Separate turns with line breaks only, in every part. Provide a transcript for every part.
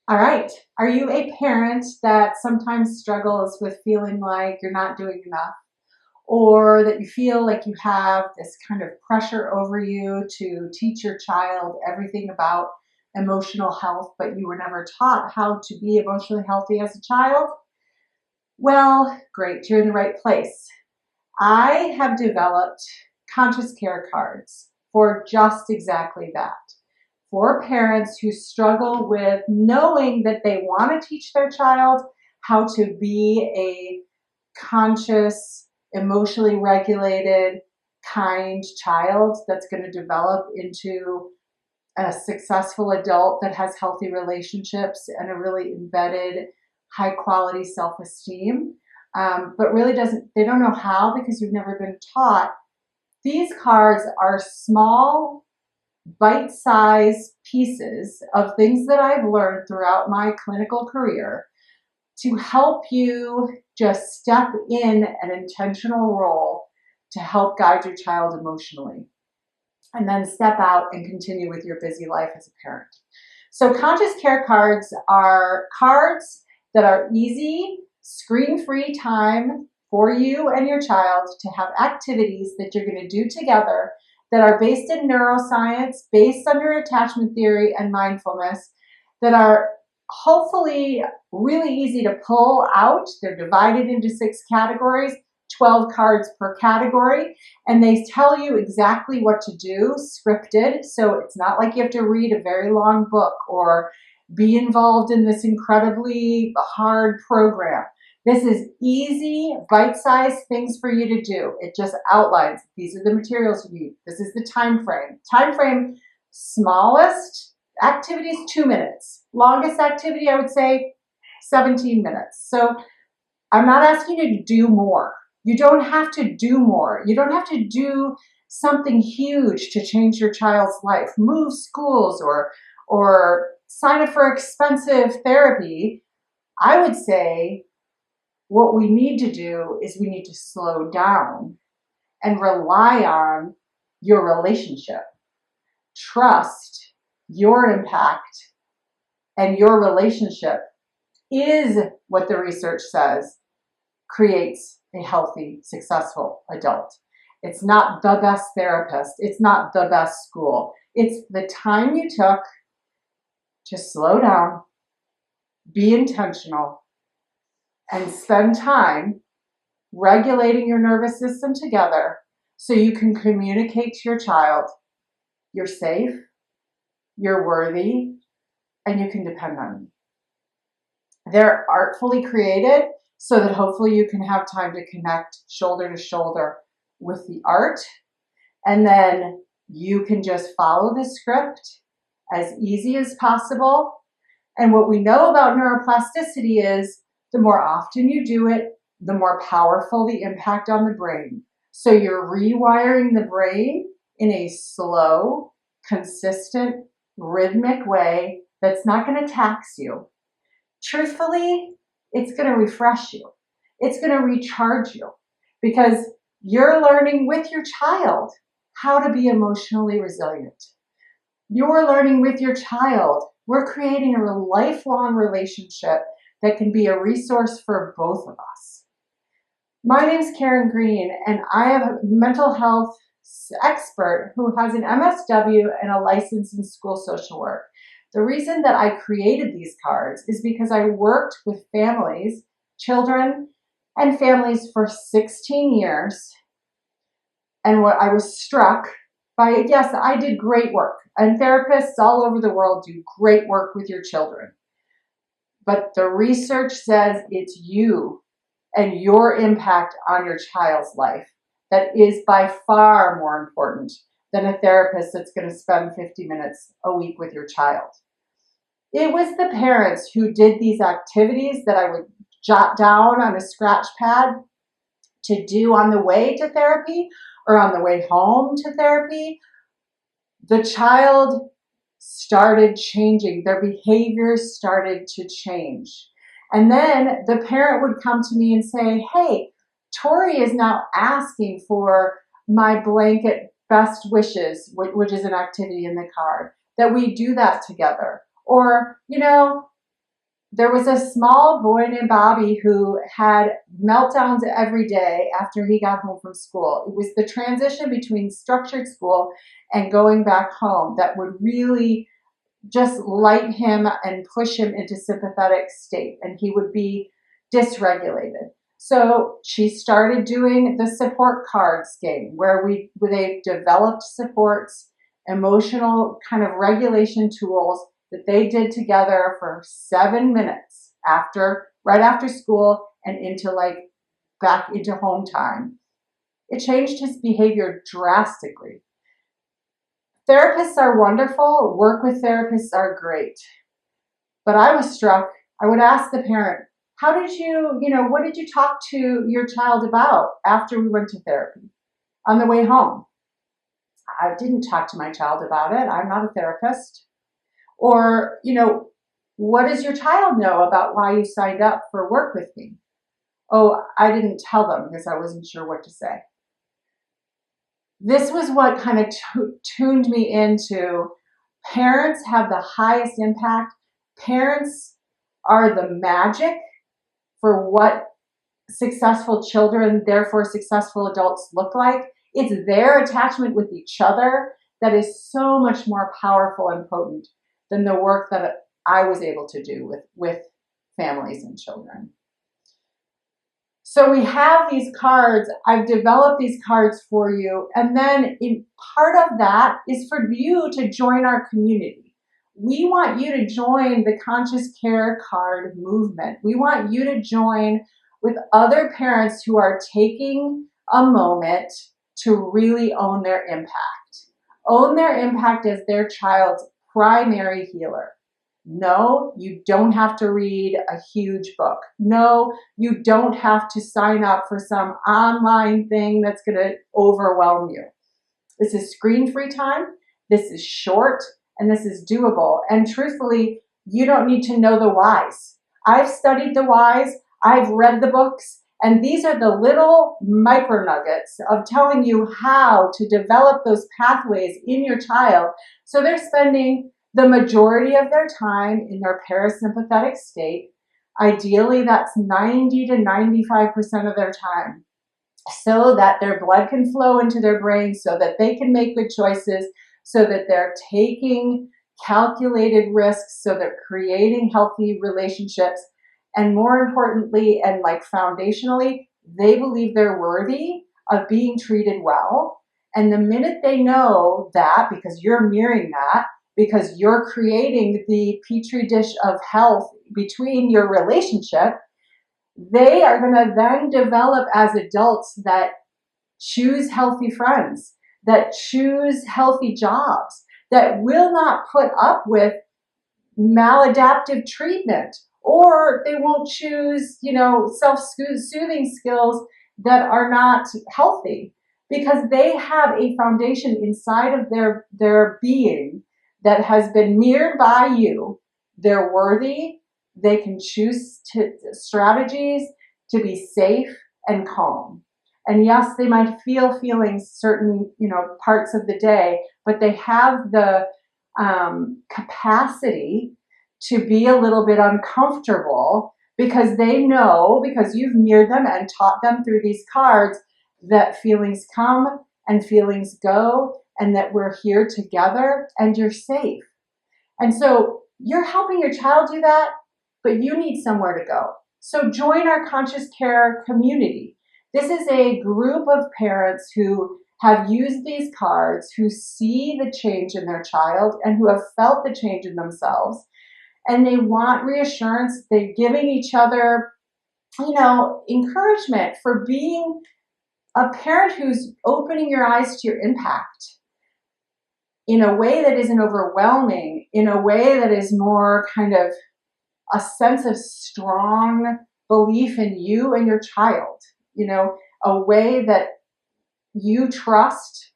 All right. Are you a parent that sometimes struggles with feeling like you're not doing enough, or that you feel like you have this kind of pressure over you to teach your child everything about emotional health, but you were never taught how to be emotionally healthy as a child? Well, great. You're in the right place. I have developed conscious care cards for just exactly that. For parents who struggle with knowing that they want to teach their child how to be a conscious, emotionally regulated, kind child that's going to develop into a successful adult that has healthy relationships and a really embedded, high quality self esteem, but really they don't know how because you've never been taught. These cards are small, bite sized pieces of things that I've learned throughout my clinical career to help you just step in an intentional role to help guide your child emotionally, and then step out and continue with your busy life as a parent. So conscious care cards are cards that are easy, screen-free time for you and your child to have activities that you're going to do together that are based in neuroscience, based under attachment theory and mindfulness, that are hopefully really easy to pull out. They're divided into 6 categories, 12 cards per category, and they tell you exactly what to do, scripted. So it's not like you have to read a very long book or be involved in this incredibly hard program. This is easy, bite-sized things for you to do. It just outlines, these are the materials you need. This is the time frame. Time frame, smallest activities, 2 minutes. Longest activity, I would say 17 minutes. So I'm not asking you to do more. You don't have to do more. You don't have to do something huge to change your child's life. Move schools or sign up for expensive therapy. I would say what we need to do is we need to slow down and rely on your relationship. Trust your impact and your relationship is what the research says creates a healthy, successful adult. It's not the best therapist. It's not the best school. It's the time you took to slow down, be intentional, and spend time regulating your nervous system together so you can communicate to your child you're safe, you're worthy, and you can depend on me. They're artfully created so that hopefully you can have time to connect shoulder to shoulder with the art. And then you can just follow the script as easy as possible. And what we know about neuroplasticity is the more often you do it, the more powerful the impact on the brain. So you're rewiring the brain in a slow, consistent, rhythmic way that's not going to tax you. Truthfully, it's going to refresh you. It's going to recharge you because you're learning with your child how to be emotionally resilient. You're learning with your child. We're creating a lifelong relationship that can be a resource for both of us. My name's Karen Green, and I am a mental health expert who has an MSW and a license in school social work. The reason that I created these cards is because I worked with families, children, and families for 16 years. And what I was struck by, yes, I did great work. And therapists all over the world do great work with your children. But the research says it's you and your impact on your child's life that is by far more important than a therapist that's going to spend 50 minutes a week with your child. It was the parents who did these activities that I would jot down on a scratch pad to do on the way to therapy or on the way home to therapy. The child started changing. Their behaviors started to change. And then the parent would come to me and say, hey, Tori is now asking for my blanket best wishes, which is an activity in the card, that we do that together. Or, there was a small boy named Bobby who had meltdowns every day after he got home from school. It was the transition between structured school and going back home that would really just light him and push him into sympathetic state, and he would be dysregulated. So she started doing the support cards game where they developed supports, emotional kind of regulation tools that they did together for 7 minutes right after school and into back into home time. It changed his behavior drastically. Therapists are wonderful. Work with therapists are great. But I was struck. I would ask the parent, what did you talk to your child about after we went to therapy on the way home? I didn't talk to my child about it. I'm not a therapist. Or, what does your child know about why you signed up for work with me? Oh, I didn't tell them because I wasn't sure what to say. This was what kind of tuned me into parents have the highest impact. Parents are the magic for what successful children, therefore successful adults, look like. It's their attachment with each other that is so much more powerful and potent than the work that I was able to do with families and children. So we have these cards. I've developed these cards for you. And then part of that is for you to join our community. We want you to join the Conscious Care Card movement. We want you to join with other parents who are taking a moment to really own their impact. Own their impact as their child's primary healer. No, you don't have to read a huge book. No, you don't have to sign up for some online thing that's going to overwhelm you. This is screen-free time. This is short, and this is doable. And truthfully, you don't need to know the whys. I've studied the whys. I've read the books. And these are the little micro nuggets of telling you how to develop those pathways in your child. So they're spending the majority of their time in their parasympathetic state. Ideally, that's 90 to 95% of their time, so that their blood can flow into their brain, so that they can make good choices, so that they're taking calculated risks, so they're creating healthy relationships. And more importantly, and foundationally, they believe they're worthy of being treated well. And the minute they know that, because you're mirroring that, because you're creating the petri dish of health between your relationship, they are going to then develop as adults that choose healthy friends, that choose healthy jobs, that will not put up with maladaptive treatment, or they won't choose, self-soothing skills that are not healthy, because they have a foundation inside of their being that has been mirrored by you. They're worthy. They can choose strategies to be safe and calm. And yes, they might feel feelings certain, parts of the day, but they have the capacity to be a little bit uncomfortable, because they know, because you've mirrored them and taught them through these cards, that feelings come and feelings go, and that we're here together and you're safe. And so you're helping your child do that, but you need somewhere to go. So join our Conscious Care community. This is a group of parents who have used these cards, who see the change in their child and who have felt the change in themselves. And they want reassurance. They're giving each other, encouragement for being a parent who's opening your eyes to your impact in a way that isn't overwhelming, in a way that is more kind of a sense of strong belief in you and your child, a way that you trust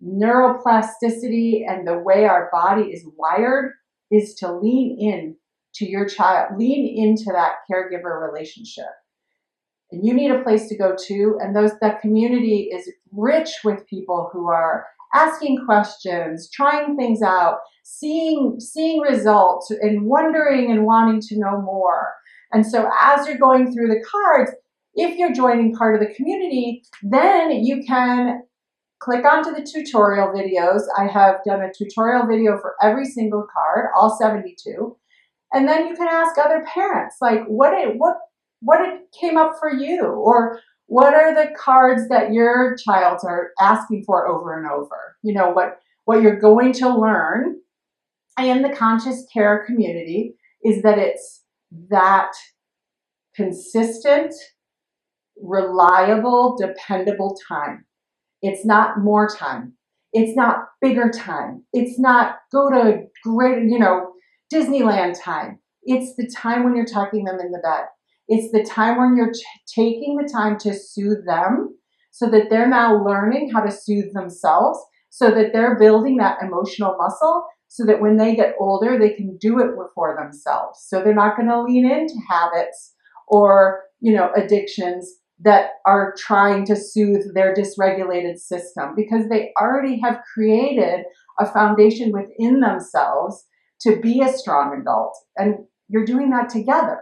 neuroplasticity, and the way our body is wired is to lean in to your child, lean into that caregiver relationship. And you need a place to go to, and that community is rich with people who are asking questions, trying things out, seeing results and wondering and wanting to know more. And so as you're going through the cards, if you're joining part of the community, then you can click onto the tutorial videos. I have done a tutorial video for every single card, all 72. And then you can ask other parents, like, what came up for you? Or what are the cards that your child are asking for over and over? You know, what you're going to learn in the conscious care community is that it's that consistent, reliable, dependable time. It's not more time. It's not bigger time. It's not go to great, Disneyland time. It's the time when you're tucking them in the bed. It's the time when you're taking the time to soothe them so that they're now learning how to soothe themselves, so that they're building that emotional muscle so that when they get older, they can do it for themselves. So they're not going to lean into habits or, addictions that are trying to soothe their dysregulated system, because they already have created a foundation within themselves to be a strong adult. And you're doing that together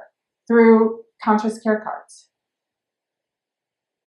through conscious care cards.